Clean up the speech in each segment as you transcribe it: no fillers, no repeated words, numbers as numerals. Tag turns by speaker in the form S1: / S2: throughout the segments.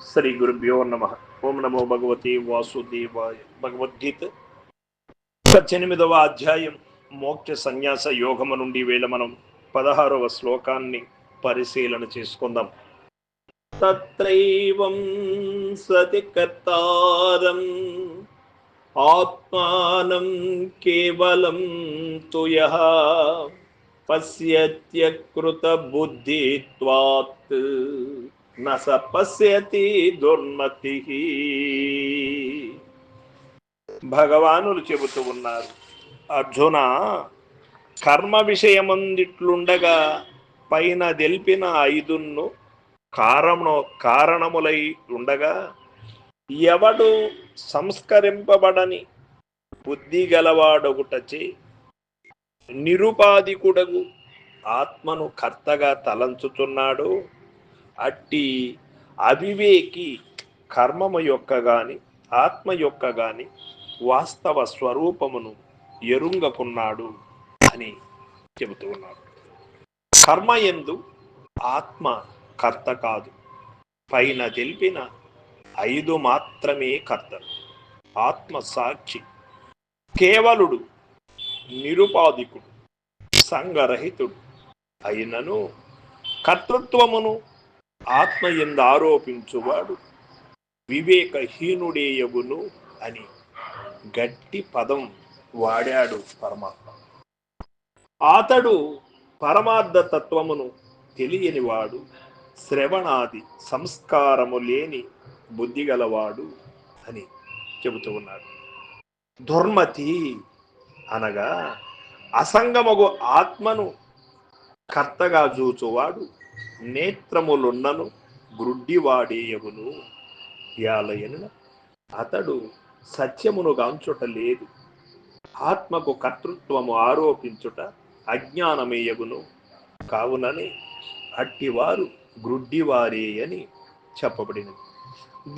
S1: శ్రీ గురుభ్యో నమ. ఓం నమో భగవతి వాసుదేవాయ. భగవద్గీత 18వ అధ్యాయం మోక్ష సన్యాస యోగము నుండి వేళ మనం 16వ శ్లోకాన్ని పరిశీలన చేసుకుందాం. తత్రైవం సతి కర్తారం ఆత్మానం కేవలం తు యః పశ్యత్యకృత బుద్ధిత్వాత్ నస పశ్యతి దుర్మతి. భగవానులు చెబుతూ ఉన్నారు, అర్జున, కర్మ విషయమందిట్లుండగా పైన తెలిపిన ఐదున్ను కారణములై ఉండగా ఎవడు సంస్కరింపబడని బుద్ధి గలవాడొకటచే నిరుపాధికుడగు ఆత్మను కర్తగా తలంచుతున్నాడు, అట్టి అవివేకి కర్మము యొక్క గాని ఆత్మ యొక్క గాని వాస్తవ స్వరూపమును ఎరుంగకున్నాడు అని చెబుతూ ఉన్నాడు. కర్మ యందు ఆత్మ కర్త కాదు, పైన తెలిపిన ఐదు మాత్రమే కర్త. ఆత్మ సాక్షి, కేవలుడు, నిరుపాధికుడు, సంగరహితుడు అయినను కర్తృత్వమును ఆత్మయందు ఆరోపించువాడు వివేకహీనుడేయగును అని గట్టి పదం వాడాడు పరమాత్మ. అతడు పరమార్థ తత్వమును తెలియనివాడు, శ్రవణాది సంస్కారము లేని బుద్ధి గలవాడు అని చెబుతూ ఉన్నాడు. దుర్మతి అనగా అసంగమగు ఆత్మను కర్తగా చూచువాడు నేత్రములున్నను గ్రుడ్డివాడేయగును. యాలయన అతడు సత్యమును గాంచుట లేదు, ఆత్మకు కర్తృత్వము ఆరోపించుట అజ్ఞానమేయగును. కావుననే అట్టివారు గ్రుడ్డివారే అని చెప్పబడినది.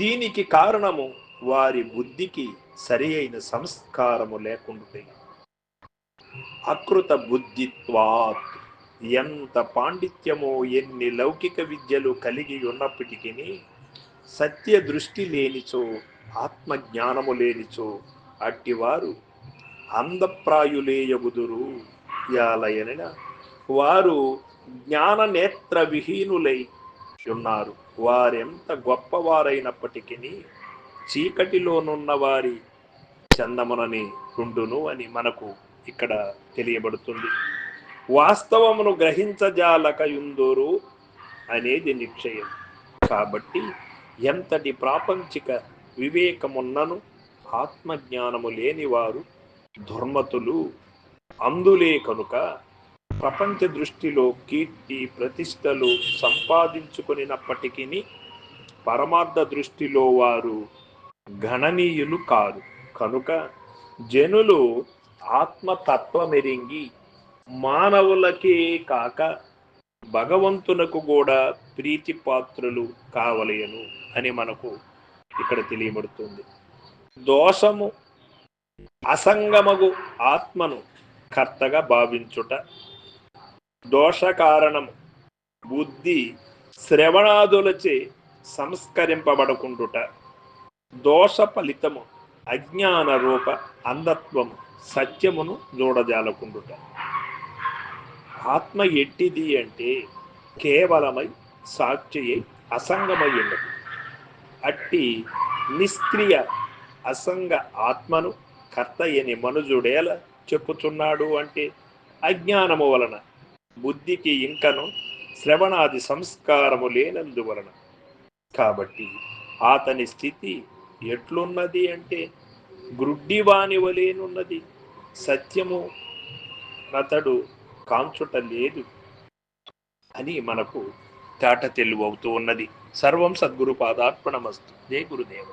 S1: దీనికి కారణము వారి బుద్ధికి సరి అయిన సంస్కారము లేకుండాయి. అకృత బుద్ధిత్వాత్, ఎంత పాండిత్యమో ఎన్ని లౌకిక విద్యలు కలిగి ఉన్నప్పటికీ సత్య దృష్టి లేనిచో ఆత్మజ్ఞానము లేనిచో అట్టివారు అంధప్రాయులేయగుదురు. యాలయన వారు జ్ఞాన నేత్ర విహీనులై ఉన్నారు. వారెంత గొప్పవారైనప్పటికీ చీకటిలోనున్న వారి చందమునని ఉండును అని మనకు ఇక్కడ తెలియబడుతుంది. వాస్తవమును గ్రహించజాలకయుందురు అనేది నిశ్చయం. కాబట్టి ఎంతటి ప్రాపంచిక వివేకమున్నను ఆత్మజ్ఞానము లేనివారు దుర్మతులు, అందులే కనుక ప్రపంచ దృష్టిలో కీర్తి ప్రతిష్టలు సంపాదించుకున్నప్పటికీ పరమార్థ దృష్టిలో వారు గణనీయులు కారు. కనుక జనులు ఆత్మతత్వమెరింగి మానవులకే కాక భగవంతునకు కూడా ప్రీతిపాత్రులు కావలయను అని మనకు ఇక్కడ తెలియబడుతుంది. దోషము అసంగమగు ఆత్మను కర్తగా భావించుట, దోష కారణము బుద్ధి శ్రవణాదులచే సంస్కరింపబడకుండుట, దోష ఫలితము అజ్ఞాన రూప అంధత్వము సత్యమును చూడజాలకుండుట. ఆత్మ ఎట్టిది అంటే కేవలమై సాక్షి అయి అసంగమై ఉన్నది. అట్టి నిష్క్రియ అసంగ ఆత్మను కర్తయ్యని మనుజుడేల చెప్పుచున్నాడు అంటే అజ్ఞానము వలన, బుద్ధికి ఇంకను శ్రవణాది సంస్కారము లేనందువలన. కాబట్టి అతని స్థితి ఎట్లున్నది అంటే గ్రుడ్డివాని వలేనున్నది. సత్యము అతడు కాంచుట లేదు అని మనకు తేట తెలువవుతూ ఉన్నది. సర్వం సద్గురు పాదార్పణమస్తు. జై గురుదేవ.